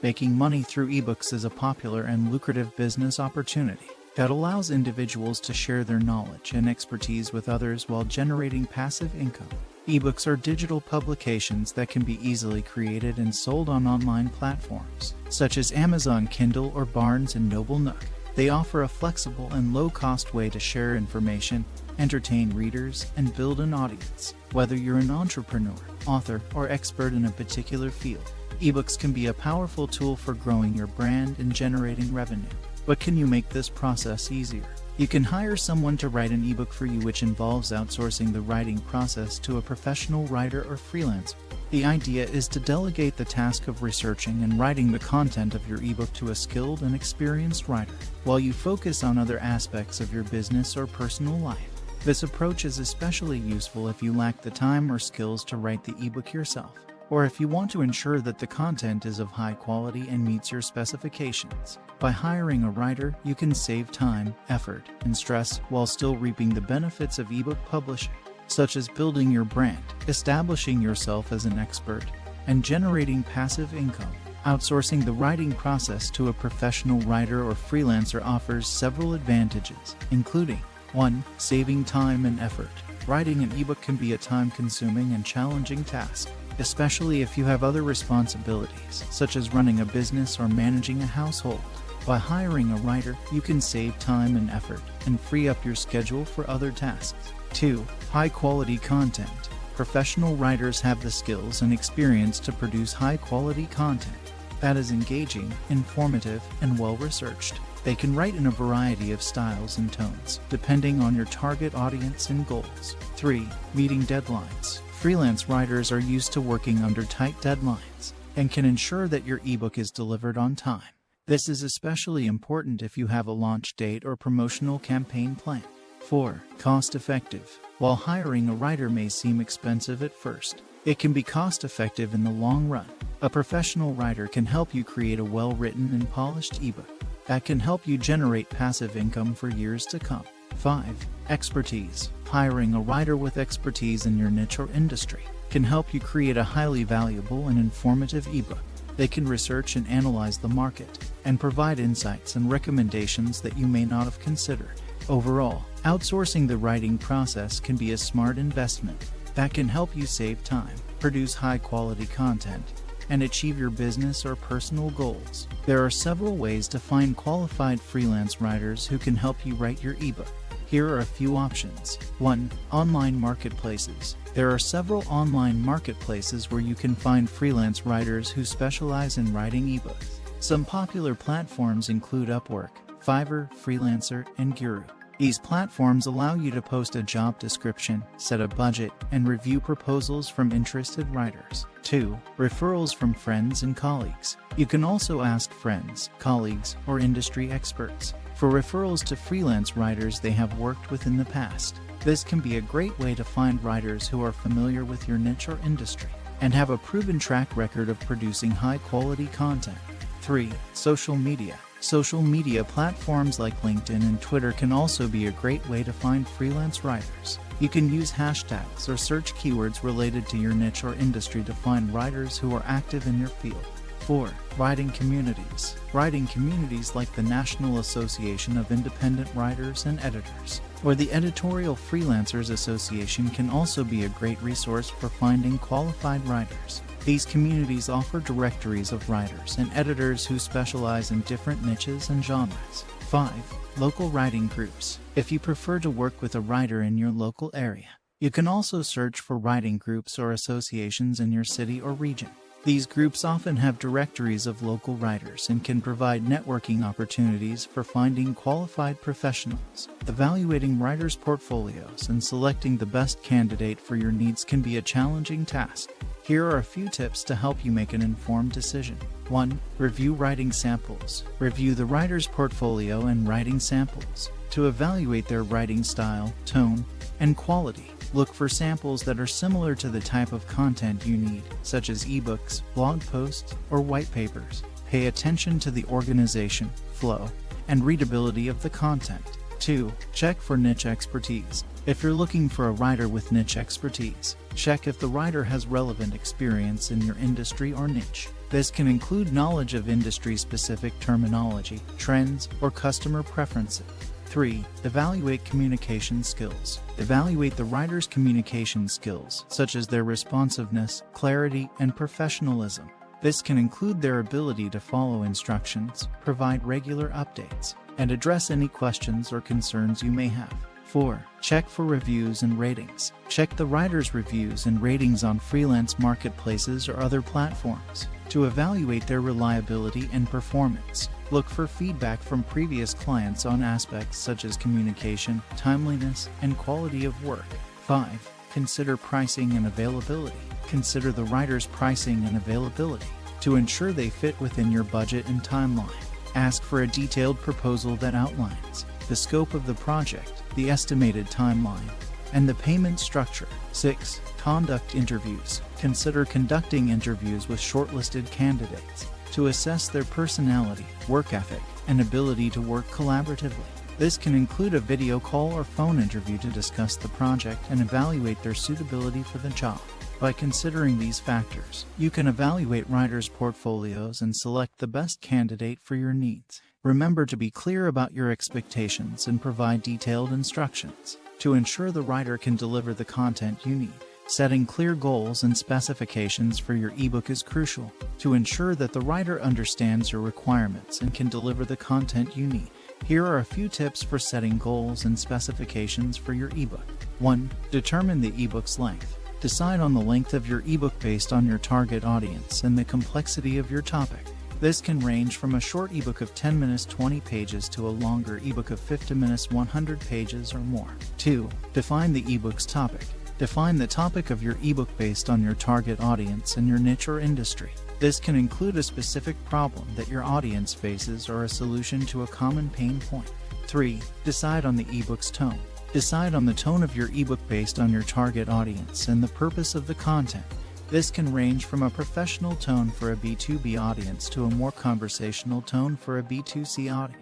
Making money through ebooks is a popular and lucrative business opportunity that allows individuals to share their knowledge and expertise with others while generating passive income. Ebooks are digital publications that can be easily created and sold on online platforms, such as Amazon Kindle or Barnes & Noble Nook. They offer a flexible and low-cost way to share information, entertain readers, and build an audience. Whether you're an entrepreneur, author, or expert in a particular field, ebooks can be a powerful tool for growing your brand and generating revenue. But can you make this process easier? You can hire someone to write an ebook for you, which involves outsourcing the writing process to a professional writer or freelancer. The idea is to delegate the task of researching and writing the content of your ebook to a skilled and experienced writer, while you focus on other aspects of your business or personal life. This approach is especially useful if you lack the time or skills to write the ebook yourself, or if you want to ensure that the content is of high quality and meets your specifications. By hiring a writer, you can save time, effort, and stress while still reaping the benefits of ebook publishing, such as building your brand, establishing yourself as an expert, and generating passive income. Outsourcing the writing process to a professional writer or freelancer offers several advantages, including 1. Saving time and effort. Writing an ebook can be a time-consuming and challenging task, especially if you have other responsibilities, such as running a business or managing a household. By hiring a writer, you can save time and effort and free up your schedule for other tasks. 2. High-quality content. Professional writers have the skills and experience to produce high-quality content that is engaging, informative, and well-researched. They can write in a variety of styles and tones, depending on your target audience and goals. 3. Meeting deadlines. Freelance writers are used to working under tight deadlines and can ensure that your ebook is delivered on time. This is especially important if you have a launch date or promotional campaign plan. 4. Cost-effective. While hiring a writer may seem expensive at first, it can be cost-effective in the long run. A professional writer can help you create a well-written and polished ebook that can help you generate passive income for years to come. 5. Expertise. Hiring a writer with expertise in your niche or industry can help you create a highly valuable and informative ebook. They can research and analyze the market and provide insights and recommendations that you may not have considered. Overall, outsourcing the writing process can be a smart investment that can help you save time, produce high-quality content, and achieve your business or personal goals. There are several ways to find qualified freelance writers who can help you write your ebook. Here are a few options. 1. Online marketplaces. There are several online marketplaces where you can find freelance writers who specialize in writing ebooks. Some popular platforms include Upwork, Fiverr, Freelancer, and Guru. These platforms allow you to post a job description, set a budget, and review proposals from interested writers. 2. Referrals from friends and colleagues. You can also ask friends, colleagues, or industry experts for referrals to freelance writers they have worked with in the past. This can be a great way to find writers who are familiar with your niche or industry and have a proven track record of producing high-quality content. 3. Social media. Social media platforms like LinkedIn and Twitter can also be a great way to find freelance writers. You can use hashtags or search keywords related to your niche or industry to find writers who are active in your field. 4. Writing communities. Writing communities like the National Association of Independent Writers and Editors or the Editorial Freelancers Association can also be a great resource for finding qualified writers. These communities offer directories of writers and editors who specialize in different niches and genres. 5. Local writing groups. If you prefer to work with a writer in your local area, you can also search for writing groups or associations in your city or region. These groups often have directories of local writers and can provide networking opportunities for finding qualified professionals. Evaluating writers' portfolios and selecting the best candidate for your needs can be a challenging task. Here are a few tips to help you make an informed decision. 1. Review writing samples. Review the writer's portfolio and writing samples to evaluate their writing style, tone, and quality. Look for samples that are similar to the type of content you need, such as ebooks, blog posts, or white papers. Pay attention to the organization, flow, and readability of the content. 2. Check for niche expertise. If you're looking for a writer with niche expertise, check if the writer has relevant experience in your industry or niche. This can include knowledge of industry-specific terminology, trends, or customer preferences. 3. Evaluate communication skills. Evaluate the writer's communication skills, such as their responsiveness, clarity, and professionalism. This can include their ability to follow instructions, provide regular updates, and address any questions or concerns you may have. 4. Check for reviews and ratings. Check the writer's reviews and ratings on freelance marketplaces or other platforms to evaluate their reliability and performance. Look for feedback from previous clients on aspects such as communication, timeliness, and quality of work. 5. Consider pricing and availability. Consider the writer's pricing and availability to ensure they fit within your budget and timeline. Ask for a detailed proposal that outlines the scope of the project, the estimated timeline, and the payment structure. 6. Conduct interviews. Consider conducting interviews with shortlisted candidates to assess their personality, work ethic, and ability to work collaboratively. This can include a video call or phone interview to discuss the project and evaluate their suitability for the job. By considering these factors, you can evaluate writers' portfolios and select the best candidate for your needs. Remember to be clear about your expectations and provide detailed instructions to ensure the writer can deliver the content you need. Setting clear goals and specifications for your ebook is crucial to ensure that the writer understands your requirements and can deliver the content you need. Here are a few tips for setting goals and specifications for your ebook. 1. Determine the ebook's length. Decide on the length of your ebook based on your target audience and the complexity of your topic. This can range from a short ebook of 10 minutes 20 pages to a longer ebook of 50 minutes 100 pages or more. 2. Define the ebook's topic. Define the topic of your ebook based on your target audience and your niche or industry. This can include a specific problem that your audience faces or a solution to a common pain point. 3. Decide on the ebook's tone. Decide on the tone of your ebook based on your target audience and the purpose of the content. This can range from a professional tone for a B2B audience to a more conversational tone for a B2C audience.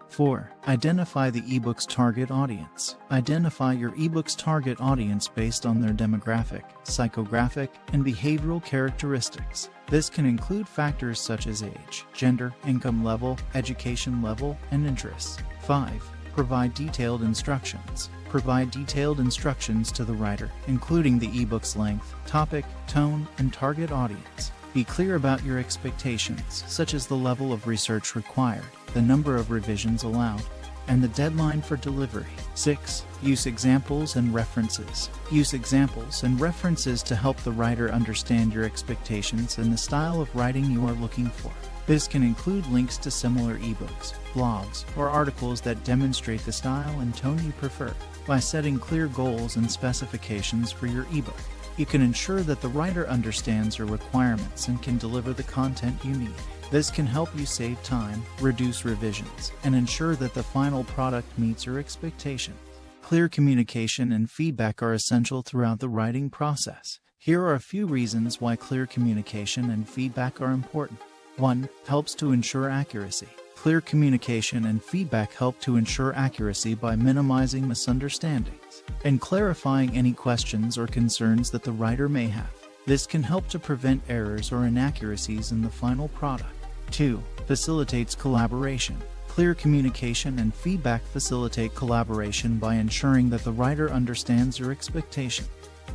4. Identify the ebook's target audience. Identify your ebook's target audience based on their demographic, psychographic, and behavioral characteristics. This can include factors such as age, gender, income level, education level, and interests. 5. Provide detailed instructions. Provide detailed instructions to the writer, including the ebook's length, topic, tone, and target audience. Be clear about your expectations, such as the level of research required, the number of revisions allowed, and the deadline for delivery. 6. Use examples and references. Use examples and references to help the writer understand your expectations and the style of writing you are looking for. This can include links to similar ebooks, blogs, or articles that demonstrate the style and tone you prefer. By setting clear goals and specifications for your ebook, you can ensure that the writer understands your requirements and can deliver the content you need. This can help you save time, reduce revisions, and ensure that the final product meets your expectations. Clear communication and feedback are essential throughout the writing process. Here are a few reasons why clear communication and feedback are important. 1. Helps to ensure accuracy. Clear communication and feedback help to ensure accuracy by minimizing misunderstandings and clarifying any questions or concerns that the writer may have. This can help to prevent errors or inaccuracies in the final product. 2. Facilitates collaboration. Clear communication and feedback facilitate collaboration by ensuring that the writer understands your expectation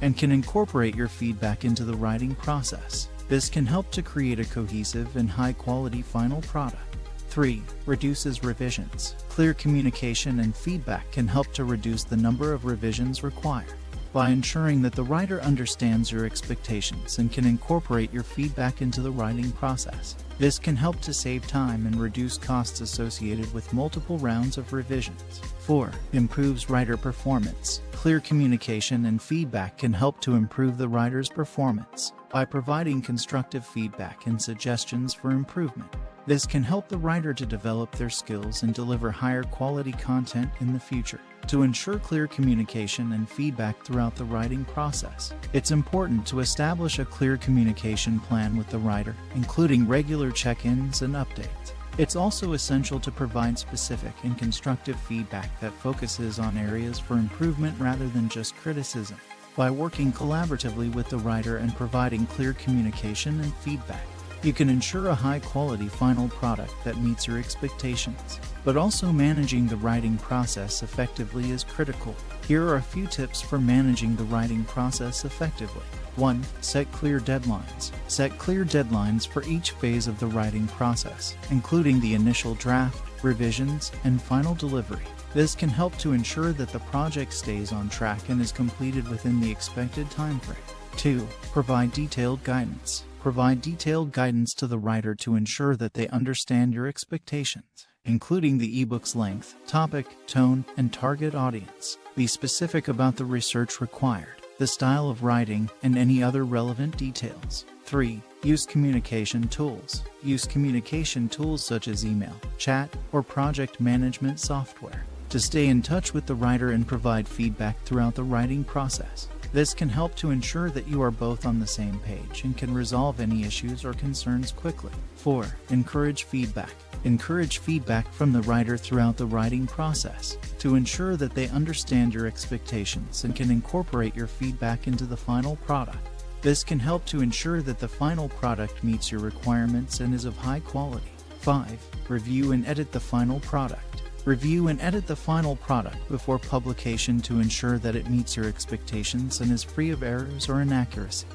and can incorporate your feedback into the writing process. This can help to create a cohesive and high-quality final product. 3. Reduces revisions. Clear communication and feedback can help to reduce the number of revisions required by ensuring that the writer understands your expectations and can incorporate your feedback into the writing process. This can help to save time and reduce costs associated with multiple rounds of revisions. 4. Improves writer performance. Clear communication and feedback can help to improve the writer's performance by providing constructive feedback and suggestions for improvement. This can help the writer to develop their skills and deliver higher quality content in the future. To ensure clear communication and feedback throughout the writing process, it's important to establish a clear communication plan with the writer, including regular check-ins and updates. It's also essential to provide specific and constructive feedback that focuses on areas for improvement rather than just criticism. By working collaboratively with the writer and providing clear communication and feedback, you can ensure a high-quality final product that meets your expectations. But also managing the writing process effectively is critical. Here are a few tips for managing the writing process effectively. 1. Set clear deadlines. Set clear deadlines for each phase of the writing process, including the initial draft, revisions, and final delivery. This can help to ensure that the project stays on track and is completed within the expected timeframe. 2. Provide detailed guidance. Provide detailed guidance to the writer to ensure that they understand your expectations, including the ebook's length, topic, tone, and target audience. Be specific about the research required, the style of writing, and any other relevant details. 3. Use communication tools. Use communication tools such as email, chat, or project management software to stay in touch with the writer and provide feedback throughout the writing process. This can help to ensure that you are both on the same page and can resolve any issues or concerns quickly. 4. Encourage feedback. Encourage feedback from the writer throughout the writing process to ensure that they understand your expectations and can incorporate your feedback into the final product. This can help to ensure that the final product meets your requirements and is of high quality. 5. Review and edit the final product. Review and edit the final product before publication to ensure that it meets your expectations and is free of errors or inaccuracy.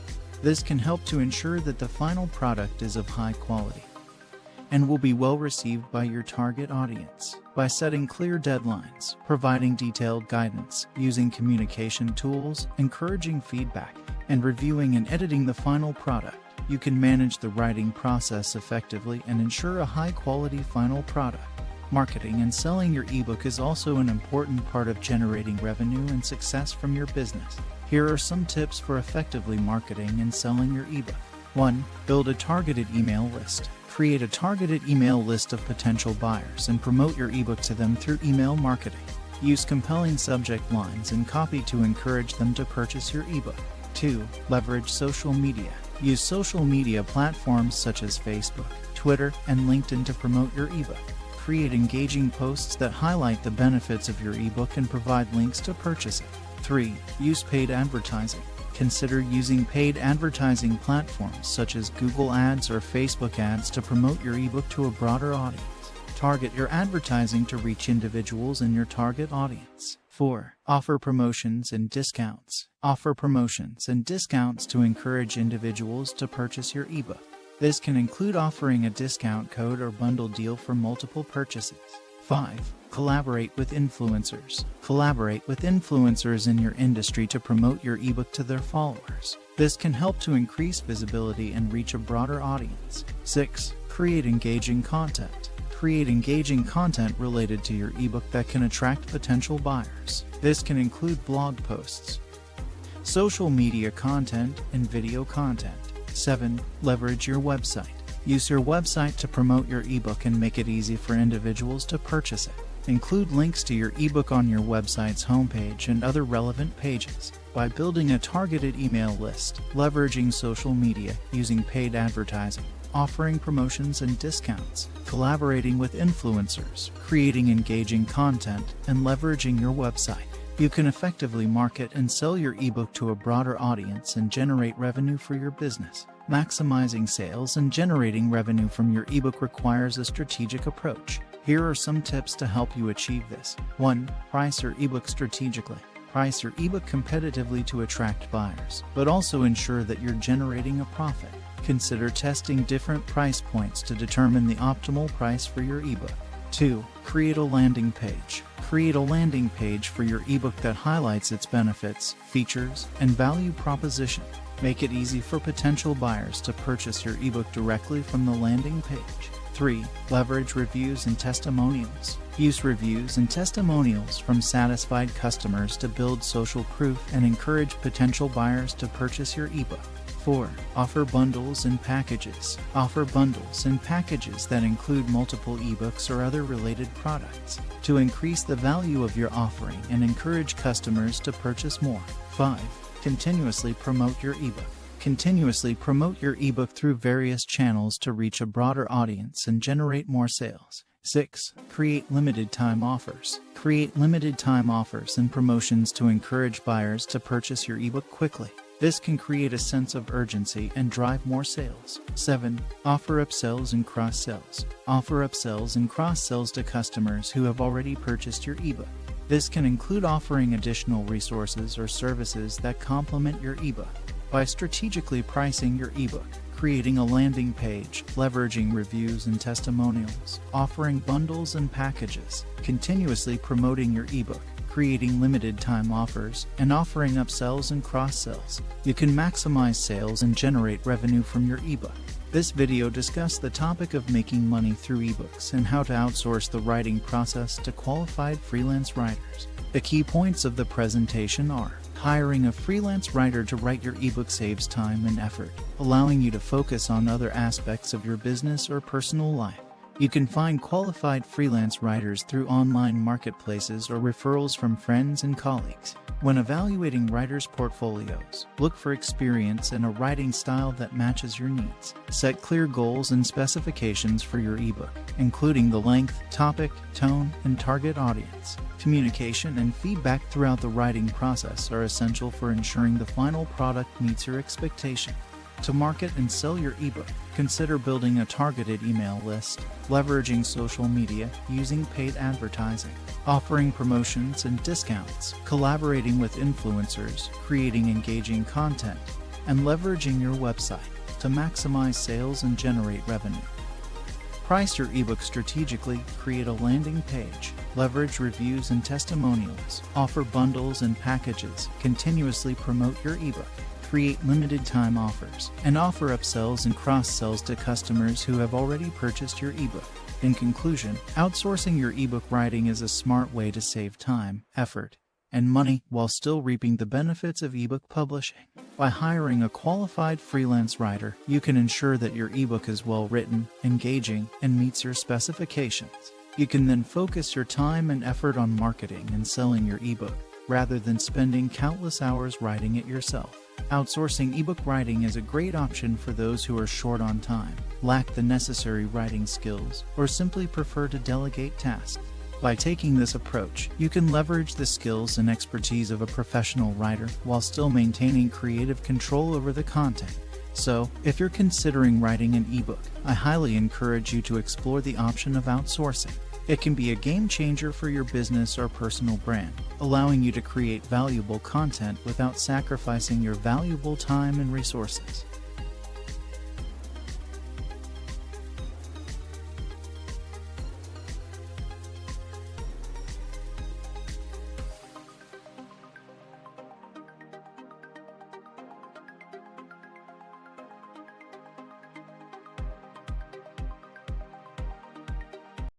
This can help to ensure that the final product is of high quality and will be well received by your target audience. By setting clear deadlines, providing detailed guidance, using communication tools, encouraging feedback, and reviewing and editing the final product, you can manage the writing process effectively and ensure a high-quality final product. Marketing and selling your ebook is also an important part of generating revenue and success from your business. Here are some tips for effectively marketing and selling your ebook. 1. Build a targeted email list. Create a targeted email list of potential buyers and promote your ebook to them through email marketing. Use compelling subject lines and copy to encourage them to purchase your ebook. 2. Leverage social media. Use social media platforms such as Facebook, Twitter, and LinkedIn to promote your ebook. Create engaging posts that highlight the benefits of your ebook and provide links to purchase it. 3. Use paid advertising. Consider using paid advertising platforms such as Google Ads or Facebook Ads to promote your ebook to a broader audience. Target your advertising to reach individuals in your target audience. 4. Offer promotions and discounts. Offer promotions and discounts to encourage individuals to purchase your ebook. This can include offering a discount code or bundle deal for multiple purchases. 5. Collaborate with influencers. Collaborate with influencers in your industry to promote your ebook to their followers. This can help to increase visibility and reach a broader audience. 6. Create engaging content. Create engaging content related to your ebook that can attract potential buyers. This can include blog posts, social media content, and video content. 7. Leverage your website. Use your website to promote your ebook and make it easy for individuals to purchase it. Include links to your ebook on your website's homepage and other relevant pages. By building a targeted email list, leveraging social media, using paid advertising, offering promotions and discounts, collaborating with influencers, creating engaging content, and leveraging your website, you can effectively market and sell your ebook to a broader audience and generate revenue for your business. Maximizing sales and generating revenue from your ebook requires a strategic approach. Here are some tips to help you achieve this. 1. Price your ebook strategically. Price your ebook competitively to attract buyers, but also ensure that you're generating a profit. Consider testing different price points to determine the optimal price for your ebook. 2. Create a landing page. Create a landing page for your ebook that highlights its benefits, features, and value proposition. Make it easy for potential buyers to purchase your ebook directly from the landing page. 3. Leverage reviews and testimonials. Use reviews and testimonials from satisfied customers to build social proof and encourage potential buyers to purchase your ebook. 4. Offer bundles and packages. Offer bundles and packages that include multiple ebooks or other related products to increase the value of your offering and encourage customers to purchase more. 5. Continuously promote your ebook. Continuously promote your ebook through various channels to reach a broader audience and generate more sales. 6. Create limited time offers. Create limited time offers and promotions to encourage buyers to purchase your ebook quickly. This can create a sense of urgency and drive more sales. 7. Offer upsells and cross-sells. Offer upsells and cross-sells to customers who have already purchased your ebook. This can include offering additional resources or services that complement your ebook. By strategically pricing your ebook, creating a landing page, leveraging reviews and testimonials, offering bundles and packages, continuously promoting your ebook, creating limited time offers, and offering upsells and cross-sells, you can maximize sales and generate revenue from your ebook. This video discussed the topic of making money through ebooks and how to outsource the writing process to qualified freelance writers. The key points of the presentation are: hiring a freelance writer to write your ebook saves time and effort, allowing you to focus on other aspects of your business or personal life. You can find qualified freelance writers through online marketplaces or referrals from friends and colleagues. When evaluating writers' portfolios, look for experience and a writing style that matches your needs. Set clear goals and specifications for your ebook, including the length, topic, tone, and target audience. Communication and feedback throughout the writing process are essential for ensuring the final product meets your expectation. To market and sell your ebook, consider building a targeted email list, leveraging social media using paid advertising, offering promotions and discounts, collaborating with influencers, creating engaging content, and leveraging your website to maximize sales and generate revenue. Price your ebook strategically, create a landing page, leverage reviews and testimonials, offer bundles and packages, continuously promote your ebook, create limited time offers, and offer upsells and cross-sells to customers who have already purchased your ebook. In conclusion, outsourcing your ebook writing is a smart way to save time, effort, and money while still reaping the benefits of ebook publishing. By hiring a qualified freelance writer, you can ensure that your ebook is well written, engaging, and meets your specifications. You can then focus your time and effort on marketing and selling your ebook, rather than spending countless hours writing it yourself. Outsourcing ebook writing is a great option for those who are short on time, lack the necessary writing skills, or simply prefer to delegate tasks. By taking this approach, you can leverage the skills and expertise of a professional writer while still maintaining creative control over the content. So, if you're considering writing an ebook, I highly encourage you to explore the option of outsourcing. It can be a game changer for your business or personal brand, allowing you to create valuable content without sacrificing your valuable time and resources.